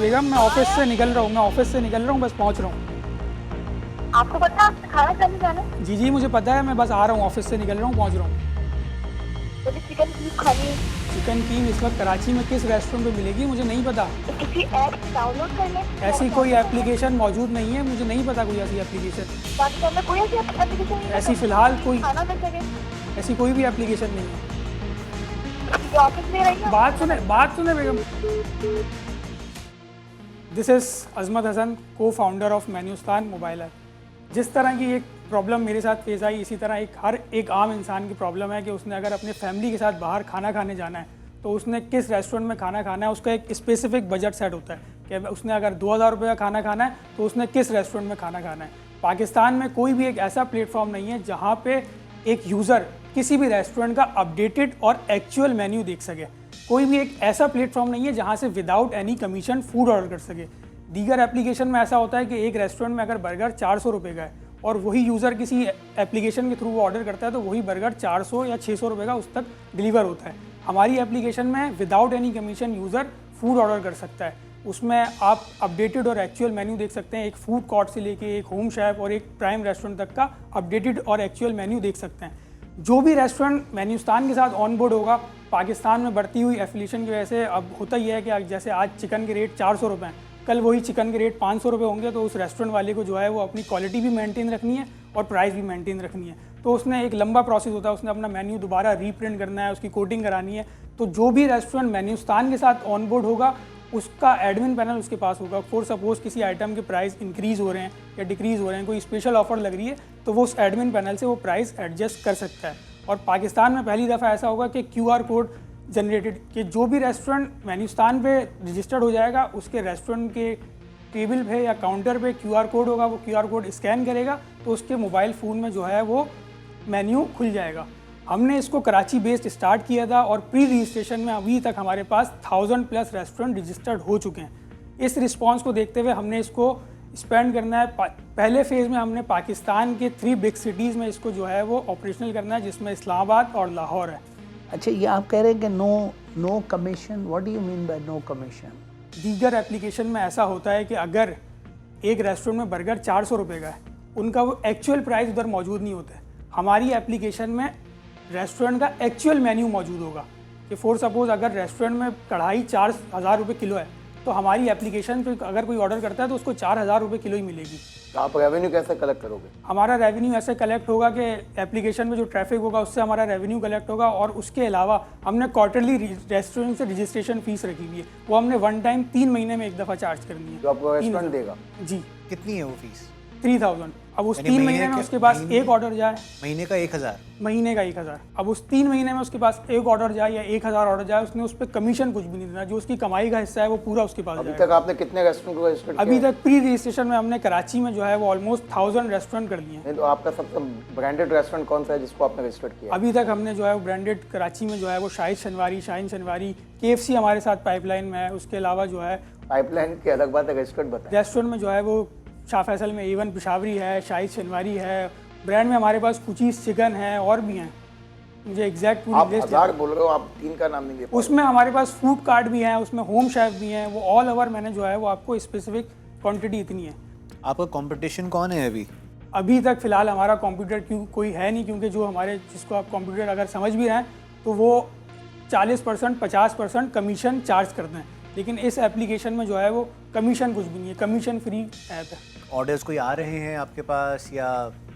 बेगम, मैं ऑफिस से निकल रहा हूँ, बस पहुँच रहा हूँ। आपको पता है खाना खाने जाना है? जी जी मुझे पता है, मैं बस आ रहा हूँ, ऑफिस से निकल रहा हूँ, पहुँच रहा हूँ। मुझे चिकन कीप खानी है। चिकन कीम इस वक्त कराची में किस रेस्टोरेंट पे मिलेगी मुझे नहीं पता। तो किसी ऐप से डाउनलोड कर लें। ऐसी कोई एप्लीकेशन मौजूद नहीं है, मुझे नहीं पता कोई ऐसी एप्लीकेशन। पाकिस्तान में कोई ऐसी एप्लीकेशन नहीं है ऐसी फ़िलहाल कोई खाना मिल सके। ऐसी कोई भी एप्लीकेशन नहीं है। किसी ऑफिस में रही है? बात सुने बेगम। दिस इज़ अजमत हसन, को फाउंडर ऑफ मेन्यूस्तान मोबाइल ऐप। जिस तरह की एक प्रॉब्लम मेरे साथ पेश आई, इसी तरह हर एक आम इंसान की प्रॉब्लम है कि उसने अगर अपने फैमिली के साथ बाहर खाना खाने जाना है तो उसने किस रेस्टोरेंट में खाना खाना है, उसका एक स्पेसिफिक बजट सेट होता है कि उसने अगर 2000 रुपये का खाना खाना है तो उसने किस रेस्टोरेंट में खाना खाना है। पाकिस्तान में कोई भी एक ऐसा प्लेटफॉर्म नहीं है जहाँ पे एक यूज़र किसी भी रेस्टोरेंट का अपडेटेड और एक्चुअल मेन्यू देख सके। कोई भी एक ऐसा प्लेटफॉर्म नहीं है जहाँ से without any commission food order कर सके। दीगर एप्लीकेशन में ऐसा होता है कि एक रेस्टोरेंट में अगर बर्गर 400 रुपये का है और वही यूज़र किसी एप्लीकेशन के थ्रू वो ऑर्डर करता है तो वही बर्गर 400 या 600 रुपये का उस तक डिलीवर होता है। हमारी एप्लीकेशन में without any commission user food order कर सकता है। उसमें आप अपडेटेड और एक्चुअल मेन्यू देख सकते हैं। एक फूड कोर्ट से लेके एक होम शेफ और एक प्राइम रेस्टोरेंट तक का अपडेटेड और एक्चुअल मेन्यू देख सकते हैं। जो भी रेस्टोरेंट मेन्यूस्तान के साथ ऑन बोर्ड होगा, पाकिस्तान में बढ़ती हुई एफिलिएशन की वजह से अब होता ही है कि जैसे आज चिकन के रेट 400 रुपये हैं, कल वही चिकन के रेट 500 रुपये होंगे, तो उस रेस्टोरेंट वाले को जो है वो अपनी क्वालिटी भी मेंटेन रखनी है और प्राइस भी मेंटेन रखनी है। तो उसने एक लंबा प्रोसेस होता है, उसने अपना मेन्यू दोबारा रीप्रिंट करना है, उसकी कोडिंग करानी है। तो जो भी रेस्टोरेंट मेन्यूस्तान के साथ ऑन बोर्ड होगा उसका एडमिन पैनल उसके पास होगा। फॉर सपोज किसी आइटम के प्राइस इंक्रीज़ हो रहे हैं या डिक्रीज़ हो रहे हैं, कोई स्पेशल ऑफर लग रही है, तो वो उस एडमिन पैनल से वो प्राइस एडजस्ट कर सकता है। और पाकिस्तान में पहली दफ़ा ऐसा होगा कि QR कोड जनरेटेड कि जो भी रेस्टोरेंट मेन्यूस्तान पे रजिस्टर्ड हो जाएगा उसके रेस्टोरेंट के टेबल पे या काउंटर पे QR कोड होगा। वो QR कोड स्कैन करेगा तो उसके मोबाइल फ़ोन में जो है वो मेन्यू खुल जाएगा। हमने इसको कराची बेस्ड स्टार्ट किया था और प्री रजिस्ट्रेशन में अभी तक हमारे पास 1000+ रेस्टोरेंट रजिस्टर्ड हो चुके हैं। इस रिस्पांस को देखते हुए हमने इसको स्पेंड करना है। पहले फेज़ में हमने पाकिस्तान के 3 बिग सिटीज़ में इसको जो है वो ऑपरेशनल करना है, जिसमें इस्लामाबाद और लाहौर है। अच्छा, ये आप कह रहे हैं कि no commission, what do you mean by no commission? दीगर एप्लीकेशन में ऐसा होता है कि अगर एक रेस्टोरेंट में बर्गर 400 रुपये का है, उनका वो एक्चुअल प्राइस उधर मौजूद नहीं होता है। हमारी एप्लीकेशन में रेस्टोरेंट का एक्चुअल मेन्यू मौजूद होगा कि फॉर सपोज़ अगर रेस्टोरेंट में कढ़ाई 4000 रुपये किलो है तो हमारी एप्लीकेशन पे अगर कोई ऑर्डर करता है तो उसको 4000 रुपये किलो ही मिलेगी। तो आप रेवेन्यू कैसे कलेक्ट करोगे? हमारा रेवेन्यू ऐसे कलेक्ट होगा कि एप्लीकेशन में जो ट्रैफिक होगा उससे हमारा रेवेन्यू कलेक्ट होगा। और उसके अलावा हमने क्वार्टरली रेस्टोरेंट से रजिस्ट्रेशन फीस रखी हुई है, वो हमने वन टाइम 3 महीने में एक दफ़ा चार्ज करनी है। जो आपको रेस्टोरेंट देगा? जी। कितनी है वो फीस? 3000। अब उस यानी 3 महीने महीने में के- उसके पास महीने- एक ऑर्डर जाए, महीने का 1000। महीने का 1000। अब उस 3 महीने में उसके पास एक ऑर्डर जाए या 1000 ऑर्डर जाए, उसने उस पर कमीशन कुछ भी नहीं देना। जो उसकी कमाई का हिस्सा है वो पूरा उसके पास अभी जाएगा। तक आपने कितने रेस्टोरेंट को रजिस्टर्ड अभी किया? तक प्री रजिस्ट्रेशन में हमने कराची में जो है वो ऑलमोस्ट 1000 रेस्टोरेंट कर लिए हैं। नहीं, तो आपका सबसे ब्रांडेड रेस्टोरेंट कौन सा है जिसको आपने रजिस्टर्ड किया? अभी तक हमने जो है वो ब्रांडेड कराची में जो है वो शाहीन शनवारी, KFC हमारे साथ पाइपलाइन में है। उसके अलावा जो है पाइपलाइन की अलग बात है, रजिस्टर्ड बताएं। रेस्टोरेंट में जो है वो शाह फैसल में A1 पिशावरी है, शाहीन शनवारी है। ब्रांड में हमारे पास कुचीज़ चिकन है और भी हैं, मुझे एग्जैक्ट पूरी आप लिस्ट 1000 बोल रहे हो, आप 3 का नाम नहीं ले पा रहे। उसमें हमारे पास फूड कार्ट भी हैं, उसमें होम शेफ भी हैं। वो ऑल ओवर मैंने जो है वो आपको स्पेसिफिक क्वांटिटी इतनी है। आपका कंपटीशन कौन है अभी? अभी तक फ़िलहाल हमारा कंप्यूटर कोई है नहीं, क्योंकि जो हमारे जिसको आप कंप्यूटर अगर समझ भी रहे हैं तो वो 40% 50% कमीशन चार्ज करते हैं। लेकिन इस एप्लीकेशन में जो है वो कमीशन कुछ भी नहीं है, कमीशन फ्री ऐप है। ऑर्डर्स कोई आ रहे हैं आपके पास या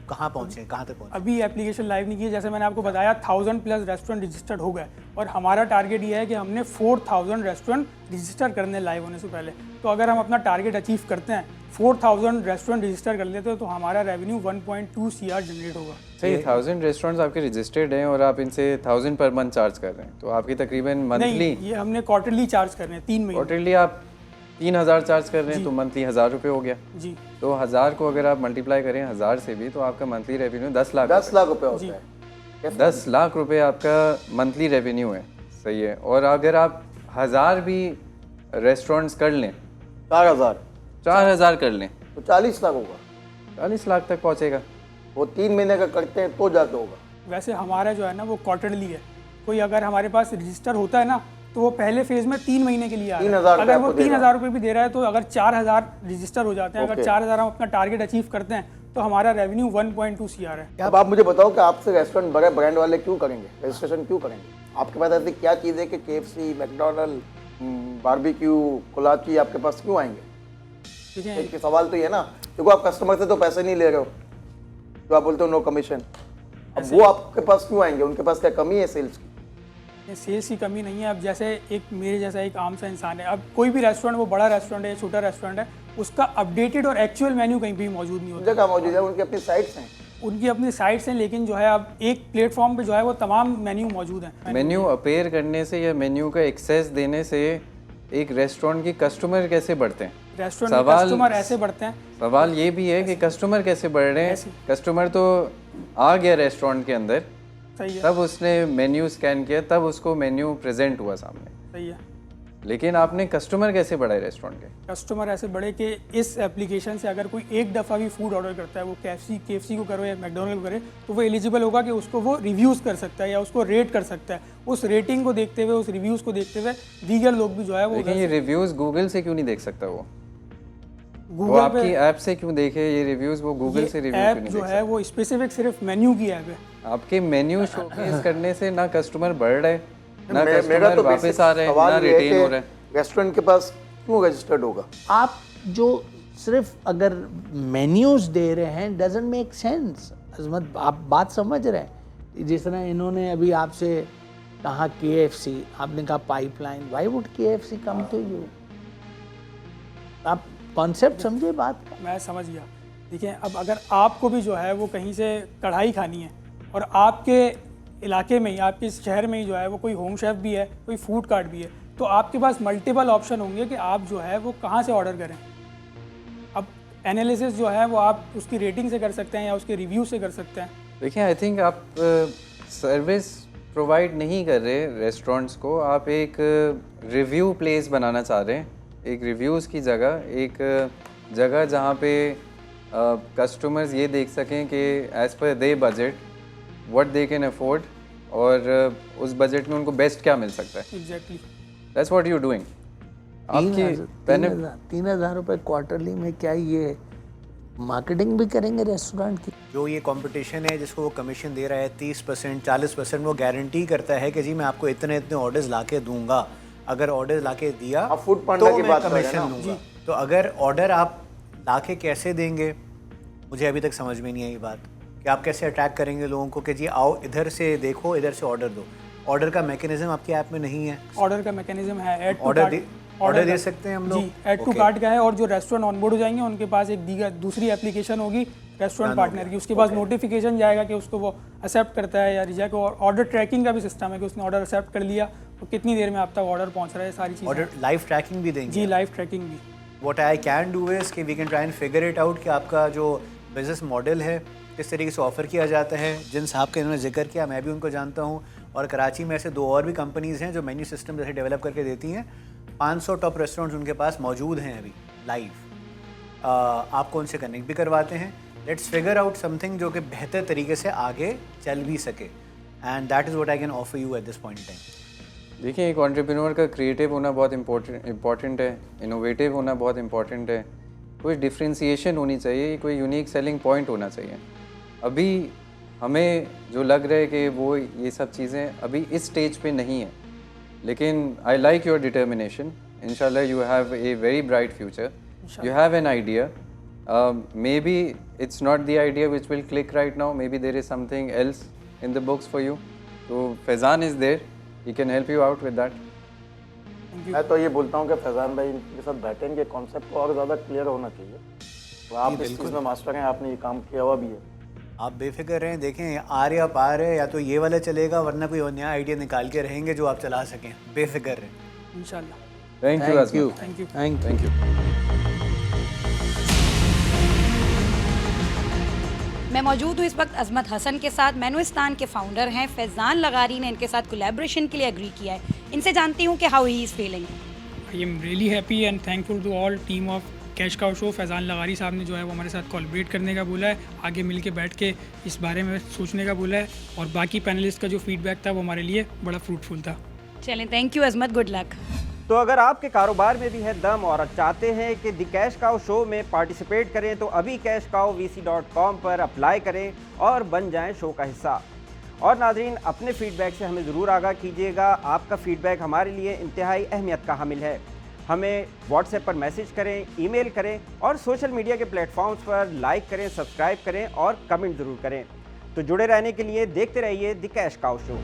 कहाँ पहुँचे, कहाँ तक पहुँचे? अभी एप्लीकेशन लाइव नहीं की है। जैसे मैंने आपको बताया 1000+ रेस्टोरेंट रजिस्टर्ड हो गए और हमारा टारगेट ये है कि हमने 4000 रेस्टोरेंट रजिस्टर करने लाइव होने से पहले। तो अगर हम अपना टारगेट अचीव करते हैं, 4000 रेस्टोरेंट रजिस्टर कर लेते हैं, तो हमारा रेवेन्यू 1.2 CR जनरेट होगा। सही, 1000 रेस्टोरेंट्स आपके रजिस्टर्ड हैं और आप इनसे 1000 पर मंथ चार्ज कर रहे हैं, तो आपकी तकरीबन मंथली नहीं, ये हमने क्वार्टरली चार्ज कर रहे हैं 3 महीने। क्वार्टरली आप 3000 चार्ज कर रहे हैं, तो मंथली 1000 रुपये हो गया। जी। तो 1000 को अगर आप मल्टीप्लाई करें 1000 से भी, तो आपका मंथली रेवेन्यू 10 लाख 10 लाख रुपए होता है। 10 लाख रुपए आपका मंथली रेवेन्यू है। सही है। और अगर आप 1000 भी रेस्टोरेंट्स कर लें, 4000 कर लें, तो 40 लाख होगा। 40 लाख तक पहुंचेगा। वो 3 महीने का करते हैं तो जाके होगा। वैसे हमारा जो है ना वो क्वार्टरली है। कोई अगर हमारे पास रजिस्टर होता है ना तो वो पहले फेज में 3 महीने के लिए आ रहा 3,000 है। अगर वो आपको देगा। 3,000 रुपये भी दे रहा है तो अगर 4,000 रजिस्टर हो जाते हैं, अगर Okay. 4,000 हम अपना टारगेट अचीव करते हैं तो हमारा रेवेन्यू 1.2 CR है। अब आप मुझे बताओ कि आपसे रेस्टोरेंट बड़े ब्रांड वाले क्यों करेंगे, रजिस्ट्रेशन क्यों करेंगे? आपके पास ऐसी क्या चीज़ है कि KFC, मैकडोनल्ड, बारबेक्यू, कोलाची आपके पास क्यों आएंगे? ठीक है, एक सवाल तो ये ना, देखो आप कस्टमर से तो पैसे नहीं ले रहे हो, तो आप बोलते हो नो कमीशन। अब वो आपके पास क्यों आएंगे? उनके पास क्या कमी है सेल्स की? सेल्स की कमी नहीं है। अब जैसे एक मेरे जैसा एक आम सा इंसान है, अब कोई भी रेस्टोरेंट, वो बड़ा रेस्टोरेंट है, छोटा रेस्टोरेंट है, उसका अपडेटेड और एक्चुअल मेन्यू कहीं भी मौजूद नहीं होता। जगह मौजूद है, उनकी अपनी साइट्स हैं। उनकी अपनी साइट्स हैं, लेकिन जो है अब एक प्लेटफॉर्म पे जो है वो तमाम मेन्यू मौजूद हैं। मेन्यू अपेयर करने से या मेन्यू का एक्सेस देने से एक रेस्टोरेंट की कस्टमर कैसे बढ़ते हैं? रेस्टोरेंट में कस्टमर ऐसे बढ़ते हैं। सवाल ये भी है कि कस्टमर कैसे बढ़ रहे हैं? कस्टमर तो आ गया रेस्टोरेंट के अंदर, सही है, तब उसने मेन्यू स्कैन किया, तब उसको मेन्यू प्रेजेंट हुआ सामने, सही है। लेकिन आपने कस्टमर कैसे बढ़ाए रेस्टोरेंट के? कस्टमर ऐसे बढ़े कि इस एप्लीकेशन से अगर कोई एक दफ़ा भी फूड ऑर्डर करता है, वो KFC को करे या मैकडोनल्ड को करे, तो वो एलिजिबल होगा कि उसको वो रिव्यूज़ कर सकता है या उसको रेट कर सकता है। उस रेटिंग को देखते हुए, उस रिव्यूज़ को देखते हुए दीगर लोग भी जो है वो लेकिन ये रिव्यूज़ गूगल से क्यों नहीं देख सकता? वो गूगल आपकी ऐप से क्यों देखे ये रिव्यूज़? वो गूगल से रिव्यू ऐप क्यों नहीं जो देख है वो स्पेसिफिक सिर्फ मेन्यू की ऐप है। सकता? आपके मेन्यू शोकेस करने से ना कस्टमर बढ़ रहे, ना मेरा कस्टमर तो वापस basic आ रहे हैं, ना सवाल ये है रिटेन हो कि रहे हैं। रेस्टोरेंट के पास क्यों रजिस्टर्ड होगा? आप जो सिर्फ अगर मेन्यूज दे रहे हैं डजंट मेक सेंस। अजमत, आप बात समझ रहे हैं? जिस तरह इन्होंने अभी आपसे कहा KFC, आपने कहा pipeline, why would KFC come to you? आप कॉन्सेप्ट समझे बात का? मैं समझ गया। देखिए, अब अगर आपको भी जो है वो कहीं से कढ़ाई खानी है और आपके इलाके में ही, आपके शहर में ही जो है वो कोई होम शेफ भी है, कोई फूड कार्ट भी है, तो आपके पास मल्टीपल ऑप्शन होंगे कि आप जो है वो कहाँ से ऑर्डर करें। अब एनालिसिस जो है वो आप उसकी रेटिंग से कर सकते हैं या उसके रिव्यू से कर सकते हैं। देखिए, आई थिंक आप सर्विस प्रोवाइड नहीं कर रहे रेस्टोरेंट्स को, आप एक रिव्यू प्लेस बनाना चाह रहे हैं, एक रिव्यूज़ की जगह, एक जगह जहाँ पे कस्टमर्स ये देख सकें कि as per they budget what they can afford, और उस बजट में उनको बेस्ट क्या मिल सकता है। Exactly, that's what you doing. आपकी 3,000 रुपये क्वार्टरली में क्या ये मार्केटिंग भी करेंगे रेस्टोरेंट की? जो ये कंपटीशन है जिसको वो कमीशन दे रहा है 30%, 40%, वो गारंटी करता है कि जी मैं आपको इतने इतने ऑर्डर्स लाके दूंगा। अगर ऑर्डर लाके दिया आप फूड पांडा तो की मैं बात कर रहे हैं कमीशन ना? दूंगा। तो अगर ऑर्डर आप लाके कैसे देंगे, मुझे अभी तक समझ में नहीं आई बात कि आप कैसे अट्रैक्ट करेंगे लोगों को कि जी आओ इधर से देखो, इधर से ऑर्डर दो। ऑर्डर का मैकेनिज्म आपकी ऐप में नहीं है। ऑर्डर का मैकेनिज्म है, ऐड टू ऑर्डर दे सकते हैं हम लोग? जी, ऐड टू कार्ट का है, और जो रेस्टोरेंट ऑनबोर्ड हो जाएंगे उनके पास एक दूसरी एप्लीकेशन होगी रेस्टोरेंट पार्टनर की, उसके पास नोटिफिकेशन जाएगा कि उसको वो एक्सेप्ट करता है या रिजेक्ट। और ऑर्डर ट्रैकिंग का भी सिस्टम है कि उसने ऑर्डर एक्सेप्ट कर लिया तो कितनी देर में आप तक ऑर्डर पहुंच रहा है, सारी चीज़ें। ऑर्डर लाइव ट्रैकिंग भी देंगे? जी, लाइव ट्रैकिंग भी। What I can do is कि we can try and figure it out कि आपका जो बिज़नेस मॉडल है किस तरीके से ऑफ़र किया जाता है। जिन साहब का इन्होंने जिक्र किया मैं भी उनको जानता हूँ, और कराची में ऐसे 2 और भी कंपनीज़ हैं जो मेन्यू सिस्टम जैसे डेवलप करके देती हैं। 500 टॉप रेस्टोरेंट्स उनके पास मौजूद हैं अभी लाइव। आपको उनसे कनेक्ट भी करवाते हैं। लेट्स फिगर आउट समथिंग जो कि बेहतर तरीके से आगे चल भी सके, and that is what I can offer you at this point in time. देखिए, एक एंटरप्रेन्योर का क्रिएटिव होना बहुत इम्पोर्टेंट है, इनोवेटिव होना बहुत इम्पोर्टेंट है, कोई डिफ्रेंशिएशन होनी चाहिए, कोई यूनिक सेलिंग पॉइंट होना चाहिए। अभी हमें जो लग रहा है कि वो ये सब चीज़ें अभी इस स्टेज पे नहीं है, लेकिन आई लाइक योर डिटर्मिनेशन। इंशाल्लाह you have a very bright future, you have an idea, maybe it's not the idea which will click right now, maybe there is something else in the books for you, तो Faizan is there, he can help you out with that. मैं तो ये बोलता हूँ कि फैज़ान भाई इनके साथ बैठेंगे, कॉन्सेप्ट को और ज़्यादा क्लियर होना चाहिए। तो आप इस चीज़ में मास्टर हैं, आपने ये काम किया हुआ भी है। आप बेफिक्र रहें, देखें आ रहे आप आ रहे, या तो ये वाला चलेगा वरना कोई और नया आइडिया निकाल के रहेंगे जो आप चला सकें। बेफिक्र रहें इंशाल्लाह। Thank you, Thank you. Azman. Thank you. Thank you. मैं मौजूद हूँ इस वक्त अजमत हसन के साथ। मेन्यूस्तान के फाउंडर हैं फैज़ान लगारी ने इनके साथ कोलैबोरेशन के लिए एग्री किया है। इनसे जानती हूँ कि how he is feeling. I am really happy and thankful to all team of Cash Cow show. Faizan लगारी साहब ने जो है वो हमारे साथ कोलैबोरेट करने का बोला है, आगे मिल के बैठ के इस बारे में सोचने का बोला है, और बाकी पैनलिस्ट का जो फीडबैक था वो हमारे लिए बड़ा फ्रूटफुल था। चलें, thank you Azmat, good luck. तो अगर आपके कारोबार में भी है दम और चाहते हैं कि द कैश काउ शो में पार्टिसिपेट करें तो अभी cashcowvc.com पर अप्लाई करें और बन जाएं शो का हिस्सा। और नाजरीन, अपने फीडबैक से हमें ज़रूर आगाह कीजिएगा। आपका फीडबैक हमारे लिए इंतहाई अहमियत का हामिल है। हमें व्हाट्सएप पर मैसेज करें, ईमेल करें और सोशल मीडिया के प्लेटफॉर्म्स पर लाइक करें, सब्सक्राइब करें और कमेंट ज़रूर करें। तो जुड़े रहने के लिए देखते रहिए द कैश काउ शो।